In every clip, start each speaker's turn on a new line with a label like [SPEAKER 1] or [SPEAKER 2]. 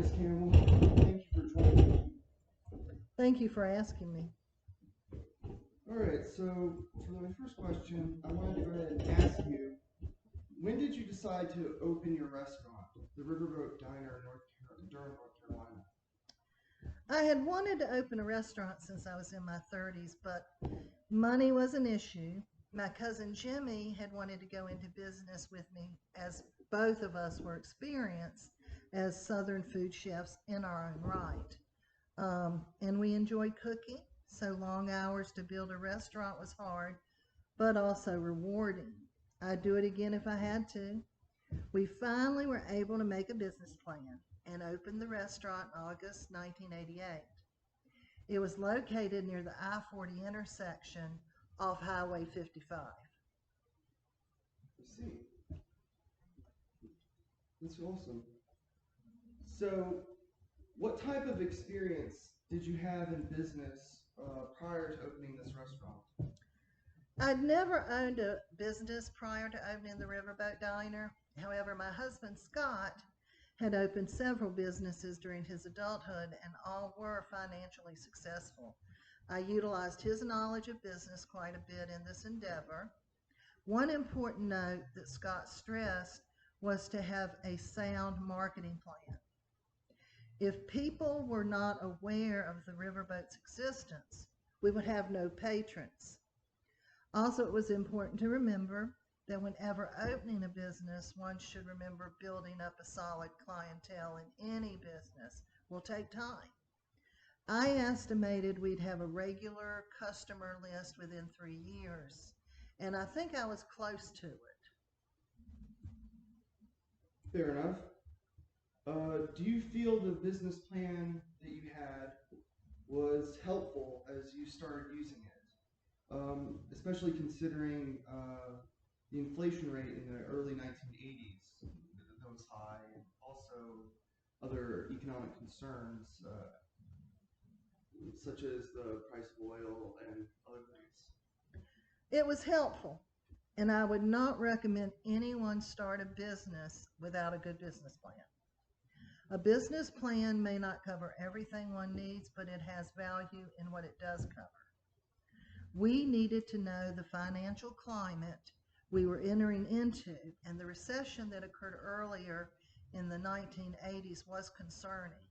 [SPEAKER 1] Ms. Campbell. Thank you for joining me.
[SPEAKER 2] Thank you for asking me.
[SPEAKER 1] All right, so for my first question, I wanted to go ahead and ask you, when did you decide to open your restaurant, the Riverboat Diner in Durham, North Carolina?
[SPEAKER 2] I had wanted to open a restaurant since I was in my 30s, but money was an issue. My cousin Jimmy had wanted to go into business with me, as both of us were experienced as Southern food chefs in our own right. And we enjoyed cooking, so long hours to build a restaurant was hard, but also rewarding. I'd do it again if I had to. We finally were able to make a business plan and opened the restaurant in August 1988. It was located near the I-40 intersection off Highway 55.
[SPEAKER 1] I see. That's awesome. So, what type of experience did you have in business prior to opening this restaurant?
[SPEAKER 2] I'd never owned a business prior to opening the Riverboat Diner. However, my husband Scott had opened several businesses during his adulthood, and all were financially successful. I utilized his knowledge of business quite a bit in this endeavor. One important note that Scott stressed was to have a sound marketing plan. If people were not aware of the riverboat's existence, we would have no patrons. Also, it was important to remember that whenever opening a business, one should remember building up a solid clientele in any business will take time. I estimated we'd have a regular customer list within 3 years, and I think I was close to it.
[SPEAKER 1] Fair enough. Do you feel the business plan that you had was helpful as you started using it? Especially considering the inflation rate in the early 1980s that was high, and also other economic concerns such as the price of oil and other things.
[SPEAKER 2] It was helpful, and I would not recommend anyone start a business without a good business plan. A business plan may not cover everything one needs, but it has value in what it does cover. We needed to know the financial climate we were entering into, and the recession that occurred earlier in the 1980s was concerning.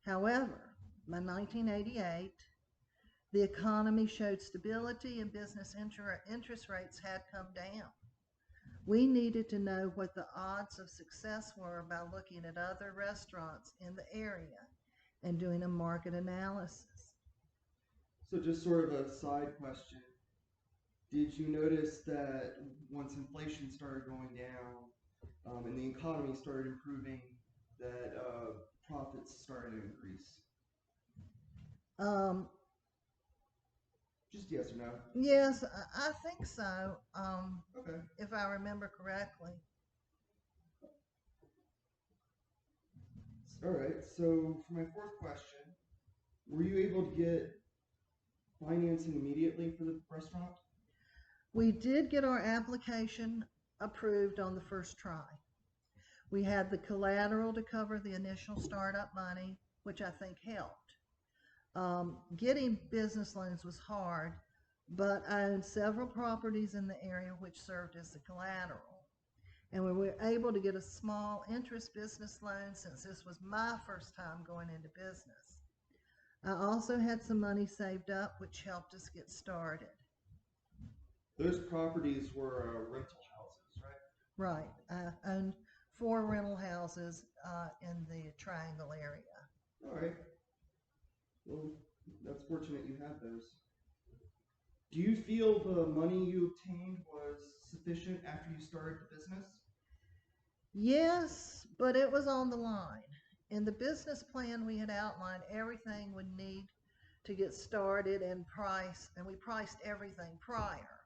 [SPEAKER 2] However, by 1988, the economy showed stability and business interest rates had come down. We needed to know what the odds of success were by looking at other restaurants in the area and doing a market analysis.
[SPEAKER 1] So just sort of a side question. Did you notice that once inflation started going down and the economy started improving, that profits started to increase?
[SPEAKER 2] Um,
[SPEAKER 1] Just yes or no?
[SPEAKER 2] yes, I think so,
[SPEAKER 1] Okay.
[SPEAKER 2] if I remember correctly.
[SPEAKER 1] All right. So for my fourth question, were you able to get financing immediately for the restaurant?
[SPEAKER 2] We did get our application approved on the first try. We had the collateral to cover the initial startup money, which I think helped. Getting business loans was hard, but I owned several properties in the area which served as the collateral. And we were able to get a small interest business loan since this was my first time going into business. I also had some money saved up, which helped us get started.
[SPEAKER 1] Those properties were rental houses, right?
[SPEAKER 2] Right. I owned 4 rental houses in the Triangle area.
[SPEAKER 1] All right. Well, that's fortunate you had those. Do you feel the money you obtained was sufficient after you started the business?
[SPEAKER 2] Yes, but it was on the line. In the business plan we had outlined everything we need to get started and we priced everything prior.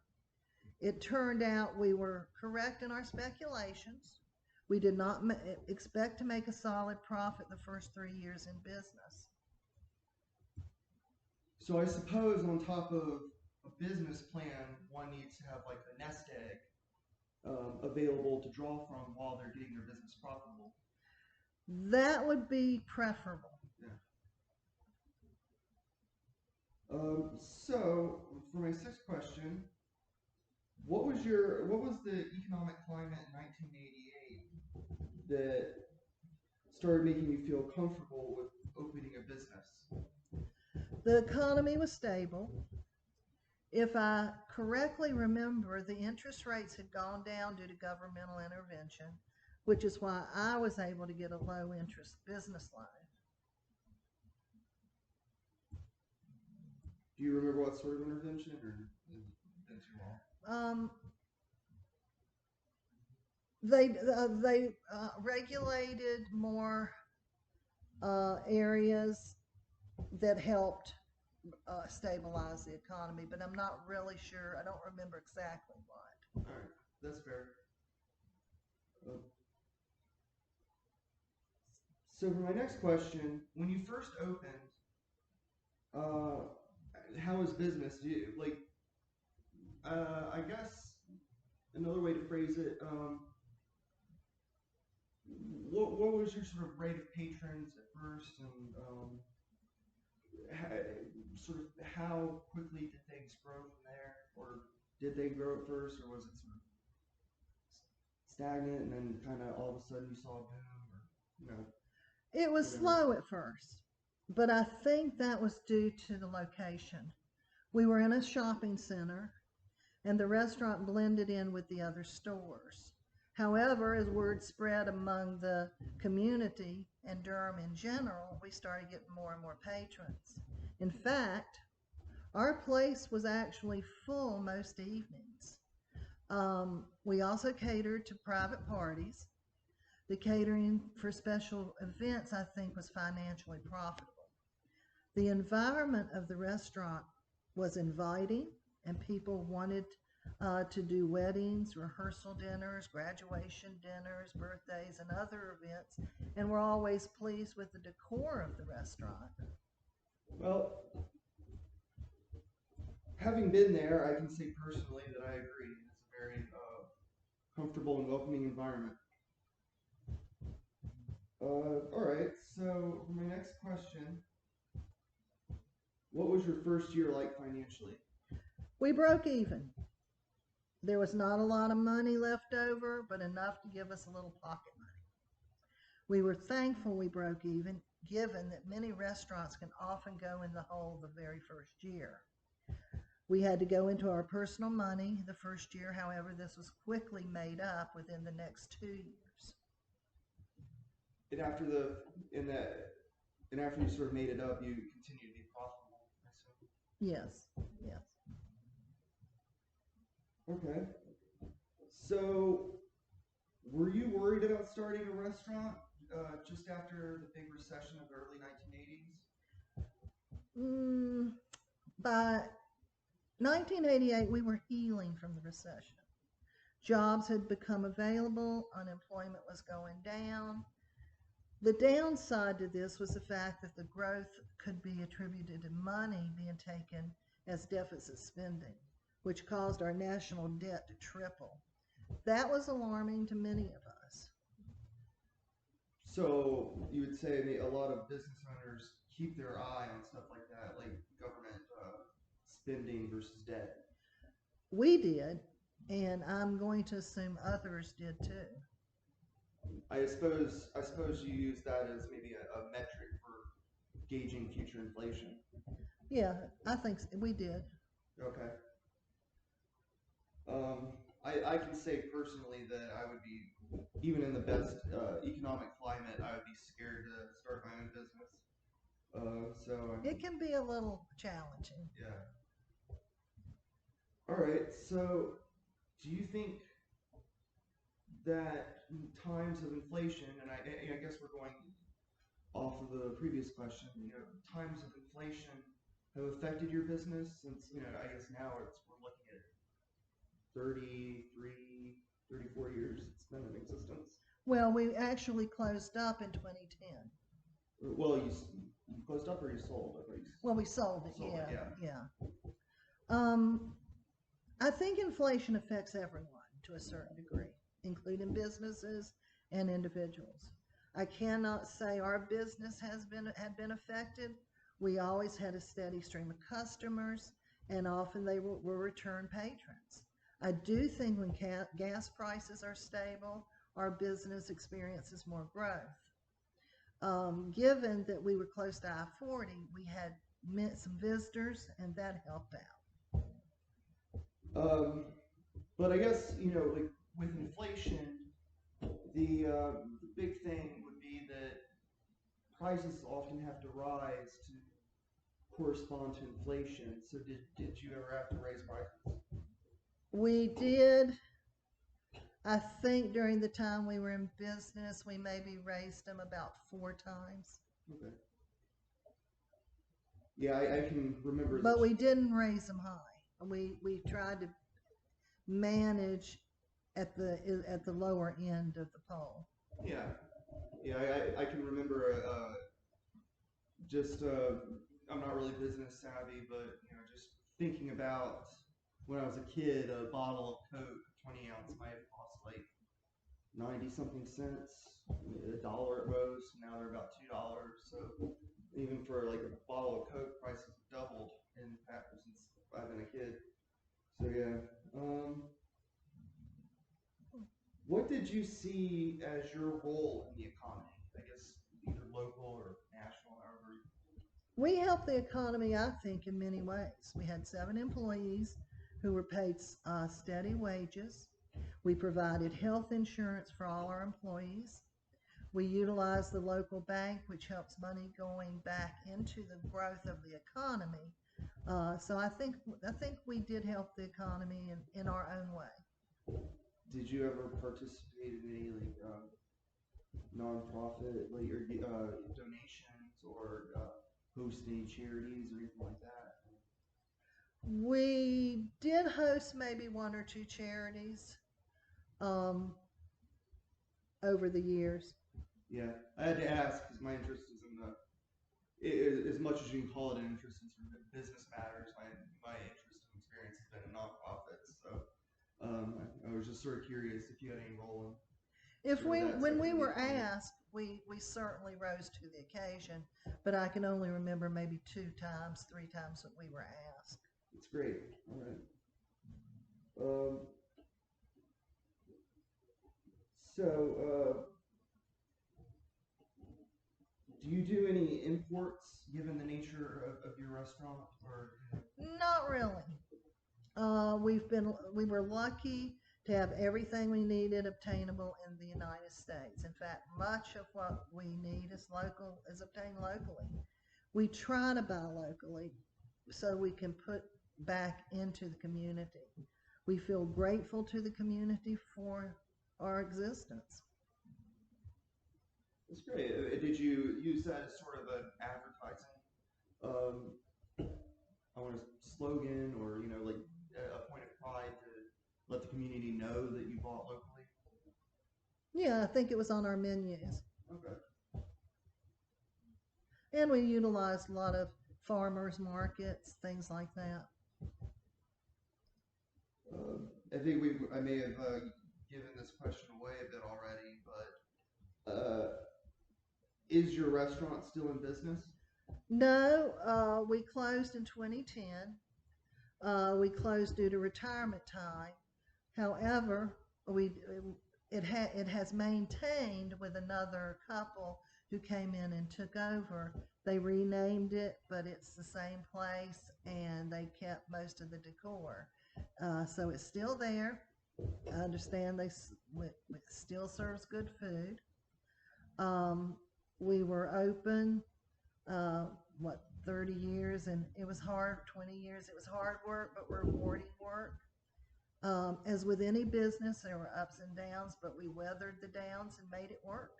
[SPEAKER 2] It turned out we were correct in our speculations. We did not expect to make a solid profit the first 3 years in business.
[SPEAKER 1] So I suppose on top of a business plan, one needs to have like a nest egg available to draw from while they're getting their business profitable.
[SPEAKER 2] That would be preferable.
[SPEAKER 1] So for my sixth question, what was the economic climate in 1988 that started making you feel comfortable with opening a business?
[SPEAKER 2] The economy was stable. If I correctly remember, the interest rates had gone down due to governmental intervention, which is why I was able to get a low interest business loan.
[SPEAKER 1] Do you remember what sort of intervention, or has it been too long?
[SPEAKER 2] They regulated more areas that helped stabilize the economy, but I'm not really sure. I don't remember exactly what.
[SPEAKER 1] All right, that's fair. So for my next question, when you first opened, how was business? I guess another way to phrase it, what was your sort of rate of patrons at first, and how quickly did things grow from there, or did they grow at first, or was it sort of stagnant and then kind of all of a sudden you saw a boom, or
[SPEAKER 2] It was
[SPEAKER 1] whatever?
[SPEAKER 2] slow at first, but I think that was due to the location. We were in a shopping center, and the restaurant blended in with the other stores. However, as word spread among the community and Durham in general, we started getting more and more patrons. In fact, our place was actually full most evenings. We also catered to private parties. The catering for special events, I think, was financially profitable. The environment of the restaurant was inviting, and people wanted to do weddings, rehearsal dinners, graduation dinners, birthdays, and other events, and were always pleased with the decor of the restaurant.
[SPEAKER 1] Well, having been there, I can say personally that I agree. It's a very comfortable and welcoming environment. All right, so for my next question, what was your first year like financially?
[SPEAKER 2] We broke even. There was not a lot of money left over, but enough to give us a little pocket money. We were thankful we broke even, given that many restaurants can often go in the hole the very first year. We had to go into our personal money the first year. However, this was quickly made up within the next 2 years.
[SPEAKER 1] And after you sort of made it up, you continued to be profitable, I assume.
[SPEAKER 2] Yes, yes.
[SPEAKER 1] Okay. So, were you worried about starting a restaurant just after the big recession of the early 1980s?
[SPEAKER 2] By 1988, we were healing from the recession. Jobs had become available, unemployment was going down. The downside to this was the fact that the growth could be attributed to money being taken as deficit spending, which caused our national debt to triple. That was alarming to many of us.
[SPEAKER 1] So you would say a lot of business owners keep their eye on stuff like that, like government spending versus debt.
[SPEAKER 2] We did, and I'm going to assume others did too.
[SPEAKER 1] I suppose you use that as maybe a metric for gauging future inflation.
[SPEAKER 2] Yeah, I think we did.
[SPEAKER 1] Okay. I can say personally that I would be, even in the best economic climate, I would be scared to start my own business.
[SPEAKER 2] It can be a little challenging.
[SPEAKER 1] Yeah. All right. So, do you think that in times of inflation, and I guess we're going off of the previous question, times of inflation have affected your business since, I guess now we're looking at 33, 34 years it's been in existence.
[SPEAKER 2] Well, we actually closed up in 2010.
[SPEAKER 1] Well, you closed up or you sold?
[SPEAKER 2] Well, we sold it,
[SPEAKER 1] Sold it,
[SPEAKER 2] yeah. I think inflation affects everyone to a certain degree, including businesses and individuals. I cannot say our business had been affected. We always had a steady stream of customers, and often they were return patrons. I do think when gas prices are stable, our business experiences more growth. Given that we were close to I-40, we had met some visitors, and that helped out.
[SPEAKER 1] Um, but I guess, like with inflation, the big thing would be that prices often have to rise to correspond to inflation. So did you ever have to raise prices?
[SPEAKER 2] We did. I think during the time we were in business, we maybe raised them about 4 times.
[SPEAKER 1] Okay. Yeah, I can remember.
[SPEAKER 2] But we didn't raise them high. We tried to manage at the lower end of the pole.
[SPEAKER 1] Yeah, yeah, I can remember. Just I'm not really business savvy, but just thinking about when I was a kid, a bottle of Coke, 20 ounce, might have cost like 90 something cents, $1 at most. Now they're about $2. So even for like a bottle of Coke, prices have doubled in since I've been a kid. So yeah. What did you see as your role in the economy? I guess either local or national, however.
[SPEAKER 2] We helped the economy, I think, in many ways. We had 7 employees who were paid steady wages. We provided health insurance for all our employees. We utilized the local bank, which helps money going back into the growth of the economy. So I think we did help the economy in our own way.
[SPEAKER 1] Did you ever participate in any nonprofit donations or host any charities or anything like that?
[SPEAKER 2] We did host maybe 1 or 2 charities over the years.
[SPEAKER 1] Yeah, I had to ask because my interest is in as much as you can call it an interest in business matters, my interest and experience has been in nonprofits. So I was just sort of curious if you had any role in.
[SPEAKER 2] When we were asked, we certainly rose to the occasion, but I can only remember maybe 2 times, 3 times that we were asked.
[SPEAKER 1] That's great. All right. So, do you do any imports given the nature of your restaurant, or?
[SPEAKER 2] Not really. We were lucky to have everything we needed obtainable in the United States. In fact, much of what we need is obtained locally. We try to buy locally so we can put back into the community. We feel grateful to the community for our existence.
[SPEAKER 1] That's great. Did you use that as sort of an advertising, I want a slogan or like a point of pride to let the community know that you bought locally?
[SPEAKER 2] Yeah, I think it was on our menus.
[SPEAKER 1] Okay.
[SPEAKER 2] And we utilized a lot of farmers markets, things like that.
[SPEAKER 1] I think I may have given this question away a bit already, but is your restaurant still in business?
[SPEAKER 2] No, we closed in 2010. We closed due to retirement time. However, it has maintained with another couple who came in and took over. They renamed it, but it's the same place, and they kept most of the decor. So it's still there. I understand it still serves good food. We were open, 30 years, and it was hard, 20 years. It was hard work, but rewarding work. As with any business, there were ups and downs, but we weathered the downs and made it work.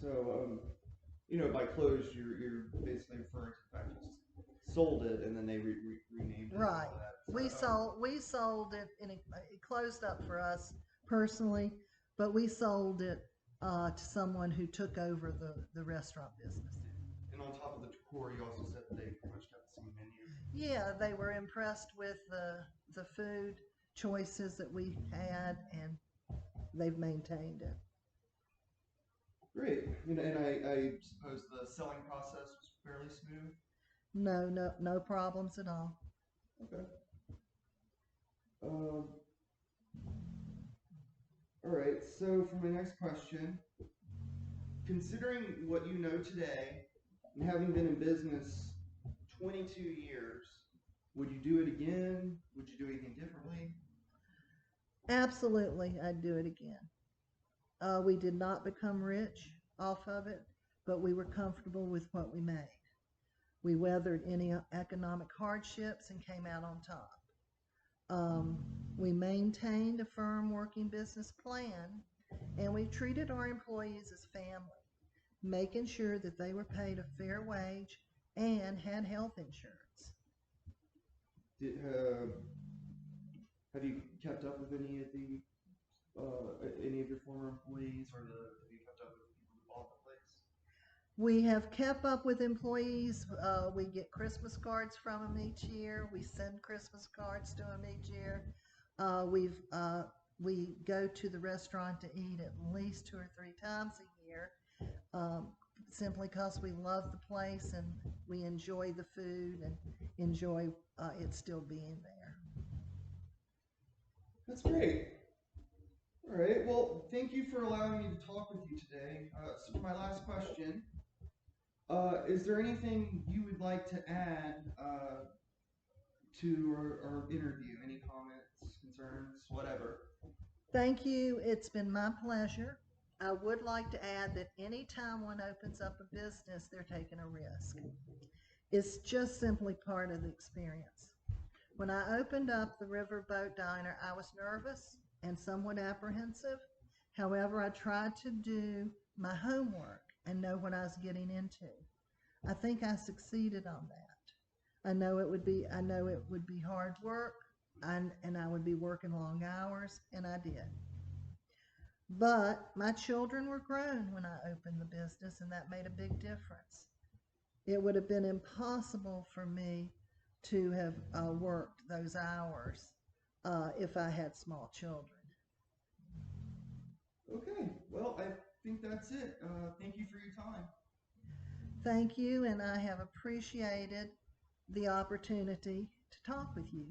[SPEAKER 1] So, by closed, you're basically referring to the fact you sold it and then they renamed it.
[SPEAKER 2] Right.
[SPEAKER 1] So,
[SPEAKER 2] we sold it, and it closed up for us personally, but we sold it to someone who took over the restaurant business.
[SPEAKER 1] And on top of the decor, you also said that they pretty much kept the same menu.
[SPEAKER 2] Yeah, they were impressed with the food choices that we had, and they've maintained it.
[SPEAKER 1] Great. And I suppose the selling process was fairly smooth.
[SPEAKER 2] No problems at all.
[SPEAKER 1] Okay. Um, all right. So for my next question, considering what you know today and having been in business 22 years, would you do it again? Would you do anything differently?
[SPEAKER 2] Absolutely, I'd do it again. We did not become rich off of it, but we were comfortable with what we made. We weathered any economic hardships and came out on top. Um, we maintained a firm working business plan, and we treated our employees as family, making sure that they were paid a fair wage and had health insurance.
[SPEAKER 1] Did, have you kept up with any of your former employees, or have you kept up with the people who bought the place?
[SPEAKER 2] We have kept up with employees. We get Christmas cards from them each year. We send Christmas cards to them each year. We go to the restaurant to eat at least 2 or 3 times a year, um, simply because we love the place and we enjoy the food and enjoy it still being there.
[SPEAKER 1] That's great. All right. Well, thank you for allowing me to talk with you today. So for my last question, is there anything you would like to add to our interview? Any comments, concerns, whatever?
[SPEAKER 2] Thank you. It's been my pleasure. I would like to add that anytime one opens up a business, they're taking a risk. It's just simply part of the experience. When I opened up the Riverboat Diner, I was nervous and somewhat apprehensive. However, I tried to do my homework and know what I was getting into. I think I succeeded on that. I know it would be hard work and I would be working long hours, and I did. But my children were grown when I opened the business, and that made a big difference. It would have been impossible for me to have worked those hours if I had small children.
[SPEAKER 1] Okay. Well, I think that's it. Thank you for your time.
[SPEAKER 2] Thank you, and I have appreciated the opportunity to talk with you.